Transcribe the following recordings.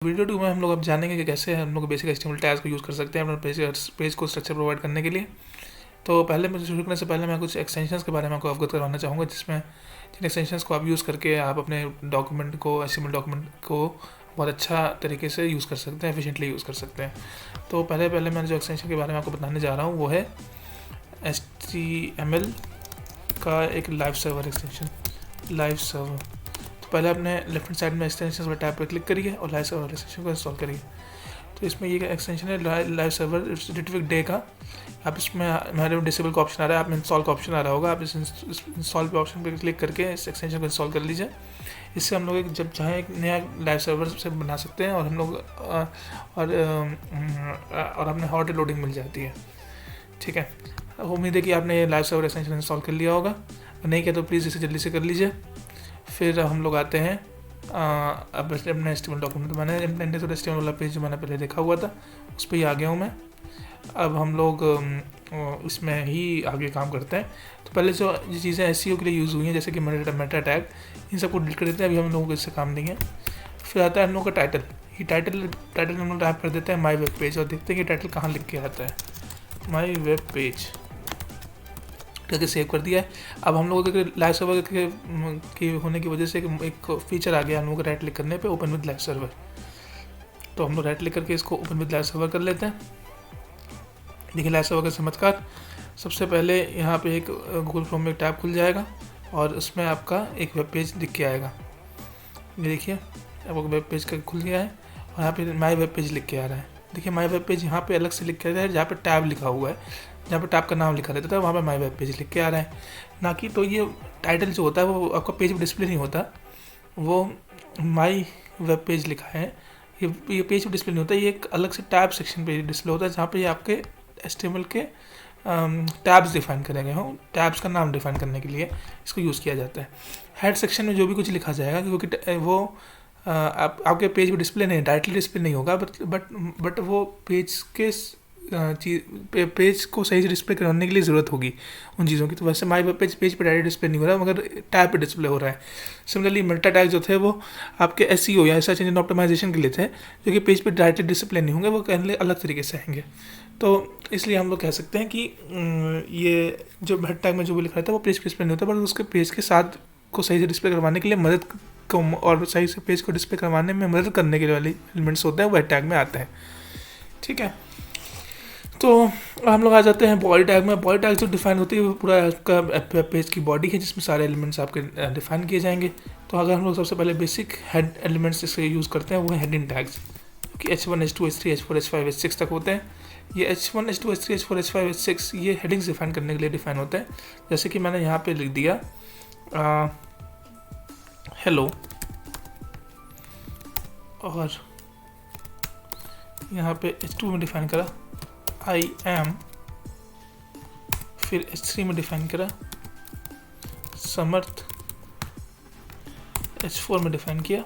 Video 2 में हम लोग अब जानेंगे कि कैसे हम लोग बेसिक HTML टैग्स को यूज़ कर सकते हैं अपने पेज को स्ट्रक्चर प्रोवाइड करने के लिए। तो पहले मुझे शुरू करने से पहले मैं कुछ एक्सटेंशंस के बारे में आपको अवगत करवाना चाहूँगा, जिन एक्सटेंशंस को आप यूज़ करके आप अपने डॉक्यूमेंट को HTML डॉक्यूमेंट को बहुत अच्छा तरीके से यूज़ कर सकते हैं, एफिशिएंटली यूज़ कर सकते हैं। तो पहले मैं जो एक्सटेंशन के बारे में आपको बताने जा रहा हूँ वो है HTML का एक live server extension, live server. पहले अपने लेफ्ट हैंड साइड में एक्सटेंशन वाले टैब पर क्लिक करिए और लाइव सर्वर एक्सटेंशन को इंस्टॉल करिए। तो इसमें ये एक्सटेंशन है लाइव सर्वर रिट्रीव डे का। आप इसमें हमारे डिसेबल का ऑप्शन आ रहा है, आप में इंस्टॉल का ऑप्शन आ रहा होगा। आप इस इंस्टॉल पे ऑप्शन पर क्लिक करके इस एक्सटेंशन को इंस्टॉल कर लीजिए। इससे हम लोग जब चाहें एक नया लाइव सर्वर से बना सकते हैं और हम लोग और हमें हॉट लोडिंग मिल जाती है। ठीक है, उम्मीद है कि आपने लाइव सर्वर एक्सटेंशन इंस्टॉल कर लिया होगा, नहीं किया तो प्लीज़ इसे जल्दी से कर लीजिए। फिर हम लोग आते हैं अब अपने HTML डॉक्यूमेंट। मैंने इंडेक्स HTML वाला पेज जो मैंने पहले देखा हुआ था उस पर ही आ गया हूँ मैं। अब हम लोग इसमें ही आगे काम करते हैं। तो पहले जो चीज़ें SEO के लिए यूज़ हुई हैं जैसे कि मेटा टैग, इन सबको डिलीट कर देते हैं। अभी हम लोगों को इससे काम नहीं है। फिर आता है हम लोग का टाइटल। ये टाइटल हम लोग टाइप कर देते हैं माई वेब पेज और देखते हैं कि टाइटल कहाँ लिख के आता है, माई वेब पेज करके सेव कर दिया है। अब हम लोगों के लाइव सर्वर के होने की वजह से एक फीचर आ गया हम लोगों को राइट क्लिक करने पे ओपन विद लाइव सर्वर। तो हम लोग राइट क्लिक करके इसको ओपन विद लाइव सर्वर कर लेते हैं। देखिए लाइव सर्वर का चमत्कार। सबसे पहले यहाँ पे एक गूगल क्रोम में एक टैब खुल जाएगा और उसमें आपका एक वेब पेज दिख के आएगा। ये देखिए आपको वेब पेज का खुल गया है और यहाँ पे माई वेब पेज लिख के आ रहा है। देखिए माई वेब पेज यहाँ पे अलग से लिख के आ रहा है, जहाँ पे टैब लिखा हुआ है, जहाँ पे टैब का नाम लिखा रहता है वहाँ पे माई वेब पेज लिख के आ रहा है ना कि। तो ये टाइटल जो होता है वो आपका पेज पर डिस्प्ले नहीं होता, वो माई वेब पेज लिखा है, ये पेज पर डिस्प्ले नहीं होता, ये एक अलग से टैब सेक्शन पे डिस्प्ले होता है जहाँ पे आपके HTML के टैब्स डिफाइन करे गए हों। टैब्स का नाम डिफाइन करने के लिए इसको यूज़ किया जाता है। हेड सेक्शन में जो भी कुछ लिखा जाएगा क्योंकि वो आपके पेज पे डिस्प्ले नहीं, डायरेक्टली डिस्प्ले नहीं होगा, बट वो पेज के पेज को सही से डिस्प्ले करने के लिए ज़रूरत होगी उन चीज़ों की। तो वैसे माई वेब पेज पे डायरेक्ट डिस्प्ले नहीं हो रहा है मगर टैब पे डिस्प्ले हो रहा है। सिमिलरली मेटा टैग जो थे वो आपके SEO या सर्च इंजन ऑप्टिमाइजेशन के लिए थे, जो कि पेज पे डायरेक्टली डिस्प्ले नहीं होंगे, वो कहने अलग तरीके से आएंगे। तो इसलिए हम लोग कह सकते हैं कि ये जो मेटा टैग में जो भी लिखा रहता है वो पेज पे डिस्प्ले नहीं होता, बट उसके पेज के साथ को सही से डिस्प्ले करवाने के लिए मदद को और सही से पेज को डिस्प्ले करवाने में मदद करने के लिए वाले एलिमेंट्स होते हैं वो टैग में आते हैं। ठीक है, तो हम लोग आ जाते हैं बॉडी टैग में। बॉडी टैग जो डिफाइन होती है वो पूरा आपका पेज की बॉडी है जिसमें सारे एलिमेंट्स आपके डिफाइन किए जाएंगे। तो अगर हम लोग सबसे पहले बेसिक हेड एलिमेंट्स जिससे यूज़ करते हैं वो है हेडिंग टैग्स, कि H1 H2 H3 H4 H5 H6 तक होते हैं। ये H1 H2 H3 H4 H5 H6 ये हेडिंग्स डिफाइन करने के लिए डिफाइन होते हैं। जैसे कि मैंने यहाँ पे लिख दिया हेलो, और यहाँ पे H2 में डिफाइन करा I am, फिर H3 में डिफाइन करा समर्थ, H4 में डिफाइन किया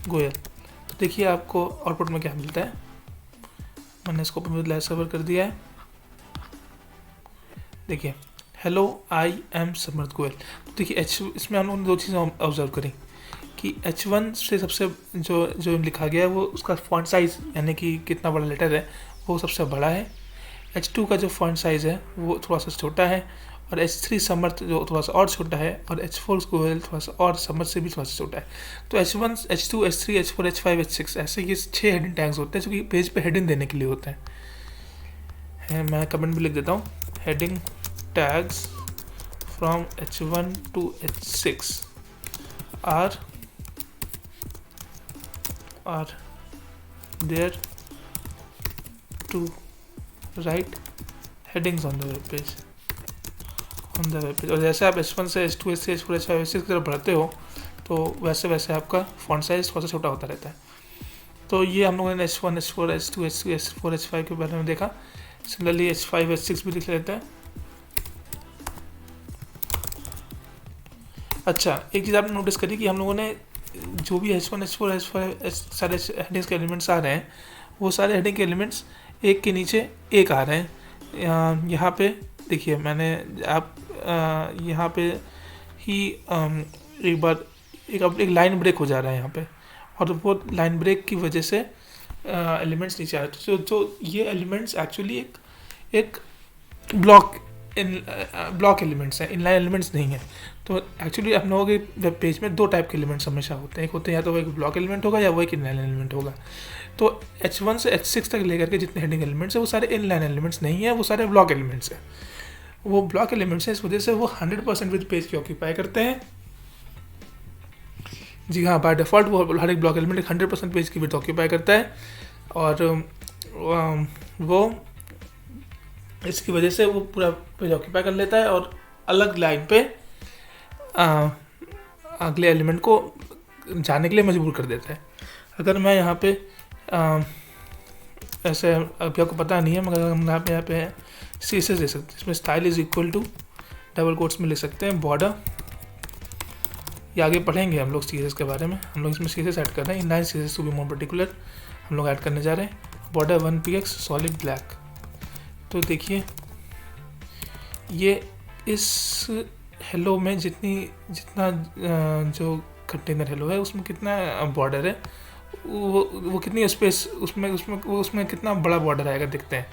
गोयल। तो देखिए आपको आउटपुट में क्या मिलता है। मैंने इसको ओपन विद लाइव सर्वर कर दिया है। देखिए हेलो आई एम समर्थ गोयल। तो देखिए इसमें हम लोगों ने दो चीज़ें ऑब्जर्व करी कि H1 से सबसे जो लिखा गया है वो उसका फॉन्ट साइज़ यानी कि कितना बड़ा लेटर है वो सबसे बड़ा है। H2 का जो फॉन्ट साइज़ है वो थोड़ा सा छोटा है, और H3 समर्थ जो थोड़ा सा और छोटा है, और H4 गोयल थोड़ा सा और समर्थ से भी थोड़ा सा छोटा है। तो H1 H2 H3 H4 H5 H6 ऐसे ये 6 हेडिंग टैग्स होते हैं जो कि पेज पे हेडिंग देने के लिए होते हैं। मैं कमेंट भी लिख देता हूँ, heading tags from H1 to H6 are there to write headings on the web page, और जैसे आप H1 से H2 H3 H4 H5 H6 की तरफ बढ़ते हो तो वैसे वैसे आपका फॉन्ट साइज थोड़ा सा छोटा होता रहता है। तो ये हम लोगों ने H1 H4 H2 H3 H4 H5 के बारे में देखा। सिमिलरली H5 H6 भी लिख लेते हैं। अच्छा, एक चीज़ आपने नोटिस करी कि हम लोगों ने जो भी H1 H4 H5 सारे हेडिंग्स के एलिमेंट्स आ रहे हैं वो सारे हेडिंग के एलिमेंट्स एक के नीचे एक आ रहे हैं। यहाँ पे देखिए मैंने आप यहाँ पे ही एक बार एक लाइन ब्रेक हो जा रहा है यहाँ पे, और वो लाइन ब्रेक की वजह से एलिमेंट्स नीचे आ रहे। तो ये एलिमेंट्स एक्चुअली एक ब्लॉक एलिमेंट्स हैं, इनलाइन एलिमेंट्स नहीं है। तो एक्चुअली हम लोगों के वेब पेज में दो टाइप के एलिमेंट्स हमेशा होते हैं, एक होते हैं या तो वो एक ब्लॉक एलिमेंट होगा या वो एक इनलाइन एलिमेंट होगा। तो H1 से H6 तक लेकर के जितने हेडिंग एलिमेंट्स हैं वो सारे इनलाइन एलिमेंट्स नहीं है, वो सारे ब्लॉक एलिमेंट्स हैं। वो ब्लॉक एलिमेंट्स हैं, इस वजह से वो 100% विद पेज की ऑक्यूपाई करते हैं। जी हाँ, बाय डिफ़ॉल्ट वो हर एक ब्लॉक एलिमेंट 100% पेज की विड्थ ऑक्यूपाई करता है, और वो इसकी वजह से वो पूरा पेज ऑक्यूपाई कर लेता है और अलग लाइन पे अगले एलिमेंट को जाने के लिए मजबूर कर देता है। अगर मैं यहाँ पे ऐसे, अभी आपको पता नहीं है मगर हम यहाँ पे CSS दे सकते हैं, इसमें style is equal to double quotes में लिख सकते हैं बॉर्डर। ये आगे पढ़ेंगे हम लोग CSS के बारे में, हम लोग इसमें CSS ऐड कर रहे हैं, inline CSS to be more particular हम लोग ऐड करने जा रहे हैं। Border 1px solid black. तो देखिए ये इस हेलो में जितना जो कंटेनर हेलो है उसमें कितना बॉर्डर है, वो कितनी स्पेस उसमें कितना बड़ा बॉर्डर आएगा देखते हैं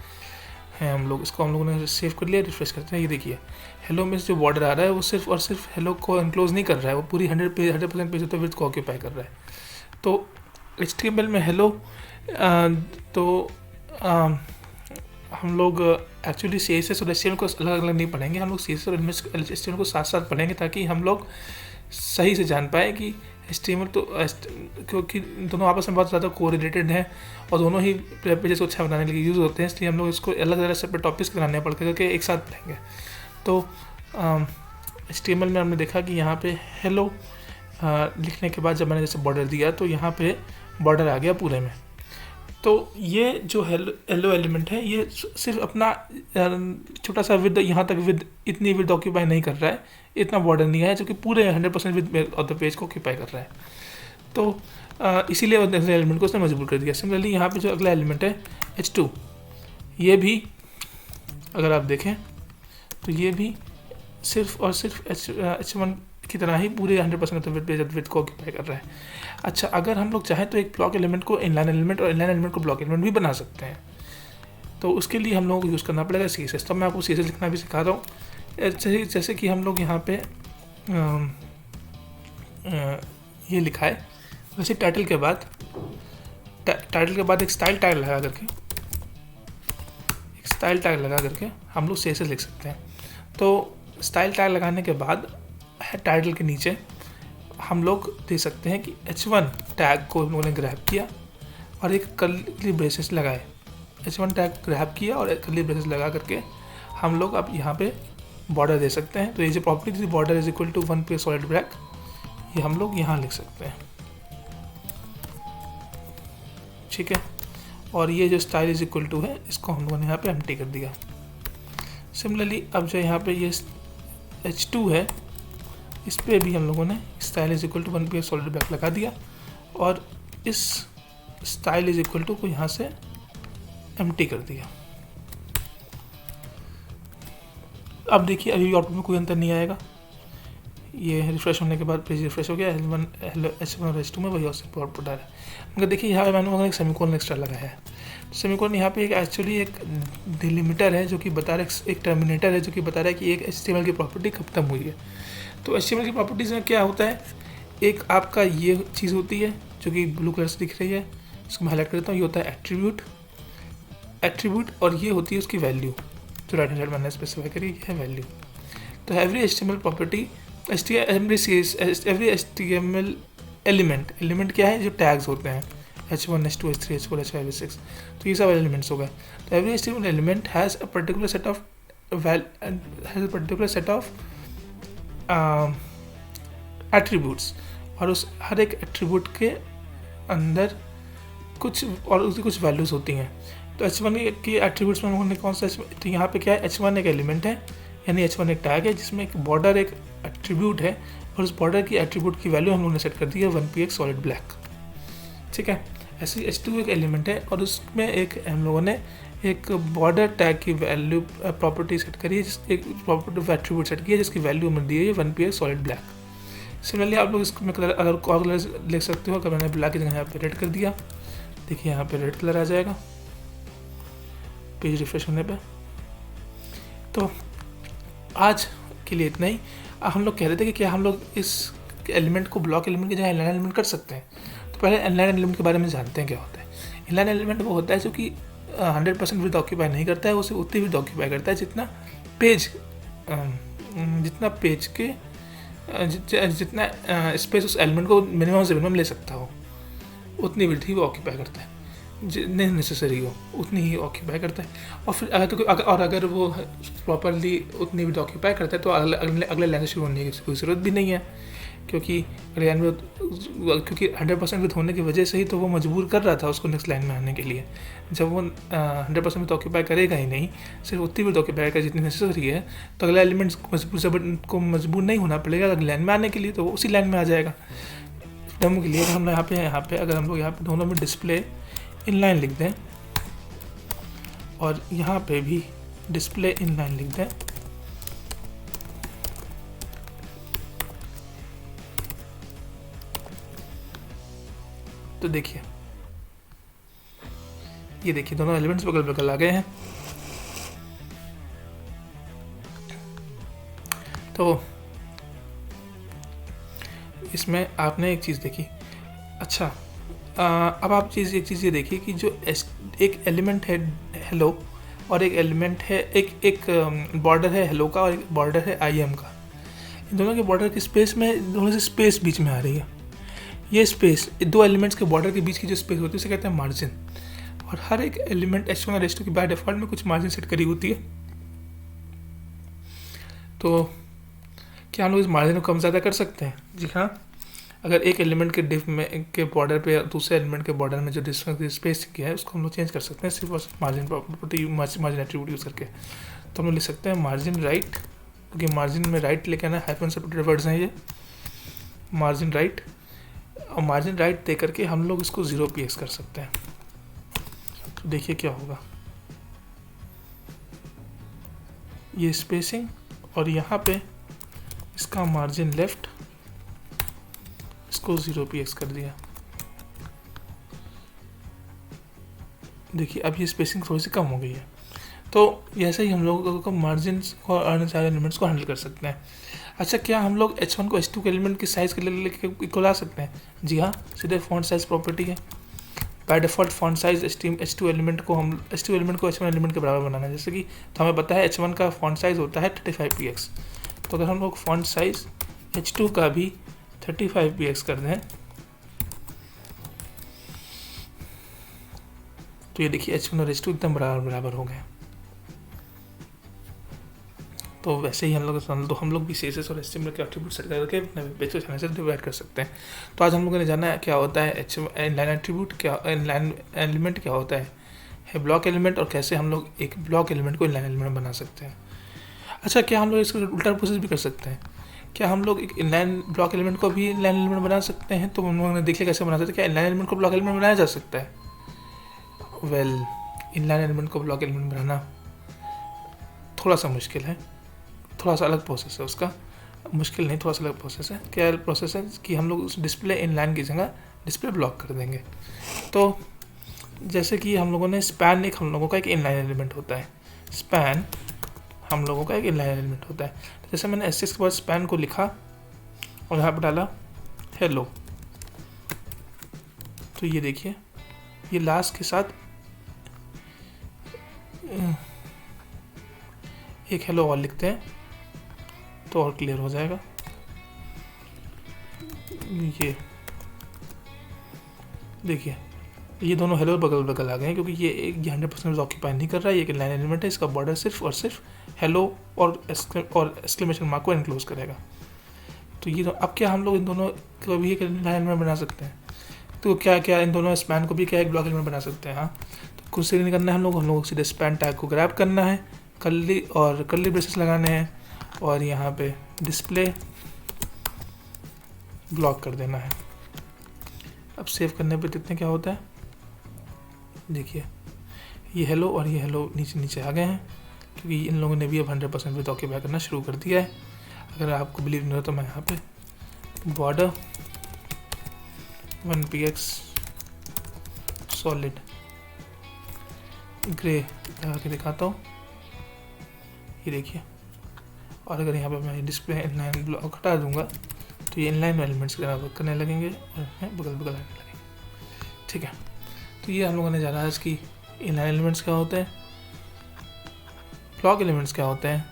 हम लोग। इसको हम लोगों ने सेव कर लिया, रिफ्रेश करते हैं। ये देखिए हेलो में जो बॉर्डर आ रहा है वो सिर्फ और सिर्फ हेलो को एनक्लोज नहीं कर रहा है, वो पूरी 100% पेज तो विड्थ को ऑक्यूपाई कर रहा है। तो HTML में हेलो तो हम लोग एक्चुअली CSS और HTML को अलग अलग नहीं पढ़ेंगे, हम लोग CSS और HTML को साथ साथ पढ़ेंगे ताकि हम लोग सही से जान पाए कि HTML तो क्योंकि दोनों आपस में बहुत ज़्यादा कोरिलेटेड हैं और दोनों ही पेजेस को अच्छा बनाने के लिए यूज़ होते हैं, इसलिए हम लोग इसको अलग अलग सेपरेट टॉपिक्स कराने पड़ करके एक साथ पढ़ेंगे। तो HTML में हमने देखा कि यहाँ पे हेलो लिखने के बाद जब मैंने जैसे बॉर्डर दिया तो यहाँ पे बॉर्डर आ गया पूरे में। तो ये जो हेलो एलिमेंट है ये सिर्फ अपना छोटा सा विद, यहाँ तक विद इतनी विद ऑक्यूपाई नहीं कर रहा है, इतना बॉर्डर नहीं है जो कि पूरे 100% विद ऑफ द पेज को ऑक्यूपाई कर रहा है। तो इसीलिए अगले एलिमेंट को उसने मजबूर कर दिया। सिमिलरली यहाँ पे जो अगला एलिमेंट है H2, ये भी अगर आप देखें तो ये भी सिर्फ और सिर्फ H1 की तरह ही पूरे 100% विड्थ को ऑक्यूपाई कर रहा है। अच्छा, अगर हम लोग चाहें तो एक ब्लॉक एलिमेंट को इनलाइन एलिमेंट और इनलाइन एलिमेंट को ब्लॉक एलिमेंट भी बना सकते हैं। तो उसके लिए हम लोगों को यूज़ करना पड़ेगा CSS। तो मैं आपको CSS लिखना भी सिखा रहा हूँ। जैसे कि हम लोग यहाँ पे ये लिखा है, वैसे टाइटल के बाद एक स्टाइल टैग लगा करके हम लोग CSS लिख सकते हैं। तो स्टाइल टैग लगाने के बाद टाइटल के नीचे हम लोग दे सकते हैं कि H1 टैग को हम लोगों ने ग्रैब किया और एक कर्ली ब्रेसेस लगाए। H1 टैग ग्रैब किया और एक कर्ली ब्रेसेस लगा करके हम लोग अब यहाँ पे बॉर्डर दे सकते हैं। तो ये जो प्रॉपर्टी थी border is equal to 1px solid black, ये हम लोग यहाँ लिख सकते हैं, ठीक है। और ये जो स्टाइल इज इक्वल टू है इसको हम लोगों ने यहाँ पे एम्प्टी कर दिया। सिमिलरली अब जो यहाँ पे ये H2 है इस पर भी हम लोगों ने style is equal to 1px solid black लगा दिया और इस स्टाइल इज इक्वल टू को यहाँ से एम्प्टी कर दिया। अब देखिए अभी आउटपुट में कोई अंतर नहीं आएगा। ये रिफ्रेश होने के बाद पेज रिफ्रेश हो गया, H1 और H2 में वही आउटपुट आ रहा है। मगर देखिए यहाँ पे मैंने एक सेमीकोलन एक्स्ट्रा लगाया है। सेमीकोलन यहाँ पे एक्चुअली एक डिलिमिटर है जो कि बता रहा है, एक टर्मिनेटर है जो कि बता रहा है कि एक HTML की प्रॉपर्टी खत्म हुई है। तो HTML की प्रॉपर्टीज़ में क्या होता है, एक आपका ये चीज़ होती है जो कि ब्लू कलर से दिख रही है, इसको मैं हाईलाइट करता हूँ। ये होता है एट्रीब्यूट और ये होती है उसकी वैल्यू, जो राइट हैंड साइड मैंने स्पेसिफाई करी है वैल्यू। तो every HTML property every HTML element क्या है, जो टैग्स होते हैं H1 H2 H3 H4 H5 H6, तो ये सब एलिमेंट्स हो गए। तो every HTML element has a particular set of attributes, और उस हर एक एट्रीब्यूट के अंदर उसकी कुछ वैल्यूज़ होती हैं। तो H1 की एट्रीब्यूट्स में हमने कौन सा, तो यहाँ पे क्या है, H1 एक एलिमेंट है, यानी H1 एक टैग है जिसमें एक बॉर्डर एक एट्रीब्यूट है और उस बॉर्डर की एट्रीब्यूट की वैल्यू हम लोगों ने सेट कर दी है 1px सॉलिड ब्लैक, ठीक है। ऐसे H2 एक एलिमेंट है और उसमें एक हम लोगों ने एक बॉर्डर टैग की वैल्यू प्रॉपर्टी सेट करी है, एक प्रॉपर्टी एट्रीब्यूट सेट की है जिसकी वैल्यू हमें दी है 1px सॉलिड ब्लैक। सिमिलरली आप लोग इसको में कलर अगर और कलर लिख सकते हो। अगर मैंने ब्लैक की जगह यहाँ पे रेड कर दिया, देखिए यहाँ पे रेड कलर आ जाएगा पेज रिफ्रेश होने पे। तो आज के लिए इतना ही। हम लोग कह रहे थे कि क्या हम लोग इस एलिमेंट को ब्लॉक एलिमेंट की जगह इनलाइन एलिमेंट कर सकते हैं। तो पहले इनलाइन एलिमेंट के बारे में जानते हैं क्या होता है। इनलाइन एलिमेंट वो होता है जो कि 100% विड्थ ऑक्यूपाई नहीं करता है, वो सिर्फ उतनी विड्थ ऑक्यूपाई करता है जितना पेज के जितना स्पेस उस एलिमेंट को मिनिमम से मिनिमम ले सकता हो, उतनी विड्थ ही वो ऑक्यूपाई करता है। जितनी नेसेसरी हो उतनी ही ऑक्यूपाई करता है। और फिर अगर वो प्रॉपरली उतनी विड्थ ऑक्यूपाई करता है तो अगले लाइन से शुरू होने की कोई ज़रूरत भी नहीं है, क्योंकि 100% विथ होने की वजह से ही तो वो मजबूर कर रहा था उसको नेक्स्ट लाइन में आने के लिए। जब वो 100% विथ ऑक्यूपाई करेगा ही नहीं, सिर्फ उतनी विथ ऑक्यूपाई करेगा जितनी नेसेसरी है, तो अगला एलिमेंट को मजबूर नहीं होना पड़ेगा अगले लाइन में आने के लिए, तो वो उसी लाइन में आ जाएगा। डेमो के लिए हम यहाँ पे अगर हम लोग यहाँ पे दोनों में डिस्प्ले इनलाइन लिख दें और यहाँ पे भी डिस्प्ले इनलाइन लिख दें, तो देखिए ये देखिए दोनों एलिमेंट्स बगल बगल आ गए हैं। तो इसमें आपने एक चीज़ देखी। अच्छा, अब आप एक चीज़ ये देखिए कि जो एक एलिमेंट है हेलो और एक एलिमेंट है एक बॉर्डर है हेलो का और एक बॉर्डर है आई एम का। इन दोनों के बॉर्डर की स्पेस में दोनों से स्पेस बीच में आ रही है। ये स्पेस दो एलिमेंट्स के बॉर्डर के बीच की जो स्पेस होती है उसे कहते हैं मार्जिन। और हर एक एलिमेंट H1 और H2 की बाय डिफॉल्ट में कुछ मार्जिन सेट करी होती है। तो क्या हम लोग इस मार्जिन को कम ज़्यादा कर सकते हैं? जी हाँ। अगर एक एलिमेंट के डिफ में के बॉर्डर पे दूसरे एलिमेंट के बॉर्डर में जो डिस्टेंस स्पेस किया है उसको हम लोग चेंज कर सकते हैं सिर्फ margin property margin attribute use करके। तो हम लोग लिख सकते हैं मार्जिन राइट, क्योंकि मार्जिन में राइट लेके आना हाइफन सेपरेटेड वर्ड्स हैं ये, मार्जिन राइट। और मार्जिन राइट दे करके हम लोग इसको 0px कर सकते हैं। तो देखिए क्या होगा, ये स्पेसिंग और यहाँ पे इसका मार्जिन लेफ्ट, इसको 0px कर दिया। देखिए अब ये स्पेसिंग थोड़ी सी कम हो गई है। तो ऐसे ही हम लोग को मार्जिन और अन्य सारे एलिमेंट्स को हैंडल कर सकते हैं। अच्छा, क्या हम लोग H1 को H2 के एलिमेंट की साइज़ के लिए इक्वल ला सकते हैं? जी हाँ, सीधे फॉन्ट साइज प्रॉपर्टी है। By default font size H2 element को H1 एलिमेंट के बराबर बनाना है। जैसे कि तो हमें पता है H1 का फॉन्ट साइज़ होता है 35px। तो अगर हम लोग फॉन्ट साइज H2 का भी 35px कर दें तो ये देखिए H1 और H2 एकदम बराबर हो गए। तो वैसे ही हम लोग भी CSS और HTML के एट्रीब्यूट सेट करके अपने पेज को आसानी से डिवाइड कर सकते हैं। तो आज हम लोगों ने जाना है क्या होता है इनलाइन एट्रीब्यूट, क्या इनलाइन एलिमेंट क्या होता है ब्लॉक एलिमेंट, और कैसे हम लोग एक ब्लॉक एलिमेंट को इनलाइन एलिमेंट बना सकते हैं। अच्छा, क्या हम लोग इसका उल्टा प्रोसेस भी कर सकते हैं? क्या हम लोग एक इनलाइन ब्लॉक एलिमेंट को भी इनलाइन एलिमेंट बना सकते हैं? तो हम लोगों ने देख लिया कैसे बना सकते हैं। क्या इनलाइन एलिमेंट को ब्लॉक एलिमेंट बनाया जा सकता है? वेल, इनलाइन एलिमेंट को ब्लॉक एलिमेंट बनाना थोड़ा सा मुश्किल है, थोड़ा सा अलग प्रोसेस है उसका। मुश्किल नहीं, थोड़ा सा अलग प्रोसेस है। क्या प्रोसेस है कि हम लोग उस डिस्प्ले इनलाइन की जगह डिस्प्ले ब्लॉक कर देंगे। तो जैसे कि हम लोगों ने स्पैन एक हम लोगों का एक इनलाइन एलिमेंट होता है, स्पैन हम लोगों का एक इनलाइन एलिमेंट होता है। तो जैसे मैंने एस के बाद स्पैन को लिखा और यहाँ पर डाला हेलो, तो ये देखिए ये लास्ट के साथ एक हेलो और लिखते हैं तो और क्लियर हो जाएगा। ये देखिए ये दोनों हेलो बगल बगल आ गए हैं, क्योंकि ये 100% ऑक्यूपाई नहीं कर रहा है। ये एक लाइन एलिमेंट है, इसका बॉर्डर सिर्फ और सिर्फ हेलो और एक्सक्लेमेशन मार्क को एनक्लोज करेगा। तो ये अब क्या हम लोग इन दोनों को भी एक लाइन एलिमेंट बना सकते हैं? तो क्या इन दोनों स्पैन को भी क्या एक ब्लॉक एलिमेंट बना सकते हैं? हाँ, तो कुछ नहीं करना है, हम लोग सीधे स्पैन टैग को ग्रैब करना है, कर्ली ब्रेसेस लगाने हैं और यहाँ पे डिस्प्ले ब्लॉक कर देना है। अब सेव करने पे देखते हैं क्या होता है। देखिए ये हेलो और ये हेलो नीचे आ गए हैं, क्योंकि इन लोगों ने भी अब 100% विथ ऑक्यूपाई करना शुरू कर दिया है। अगर आपको बिलीव नहीं हो तो मैं यहाँ पे बॉर्डर 1px सॉलिड ग्रे लगा के दिखाता हूँ, ये देखिए। और अगर यहाँ पे मैं डिस्प्ले इनलाइन ब्लॉक हटा दूंगा तो ये इनलाइन एलिमेंट्स की तरह वर्क करने लगेंगे और बगल बगल आने लगेंगे। ठीक है, तो ये हम लोगों ने जाना आज की इनलाइन एलिमेंट्स क्या होते हैं, ब्लॉक एलिमेंट्स क्या होते हैं,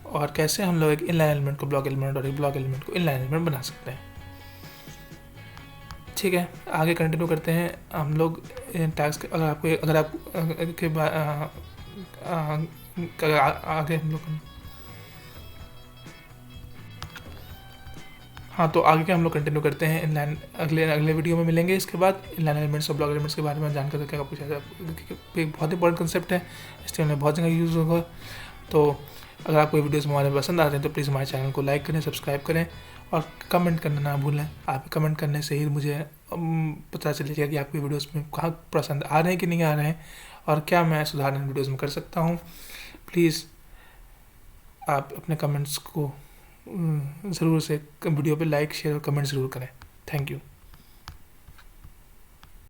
और कैसे हम लोग एक इनलाइन एलिमेंट को ब्लॉक एलिमेंट और एक ब्लॉक एलिमेंट को इनलाइन एलिमेंट बना सकते हैं। ठीक है, आगे कंटिन्यू करते हैं हम लोग टैग्स। अगर आप के आगे हम लोग हाँ, तो आगे के हम लोग कंटिन्यू करते हैं इनलाइन, अगले वीडियो में मिलेंगे। इसके बाद इनलाइन एलिमेंट्स और ब्लॉक एलिमेंट्स के बारे में जानकर क्या पूछा जाए, एक बहुत इंपॉर्टेंट कंसेप्ट है, इसलिए हमें बहुत जगह यूज़ होगा। तो अगर आपको वीडियोस हमारे पसंद आते हैं तो प्लीज़ हमारे चैनल को लाइक करें, सब्सक्राइब करें और कमेंट करना ना भूलें। आप कमेंट करने से ही मुझे पता चलेगा कि आपकी वीडियोस में कहाँ पसंद आ रहे हैं कि नहीं आ रहे हैं, और क्या मैं सुधार इन वीडियोज़ में कर सकता हूँ। प्लीज़ आप अपने कमेंट्स को ज़रूर से वीडियो पे लाइक शेयर और कमेंट ज़रूर करें। Thank you.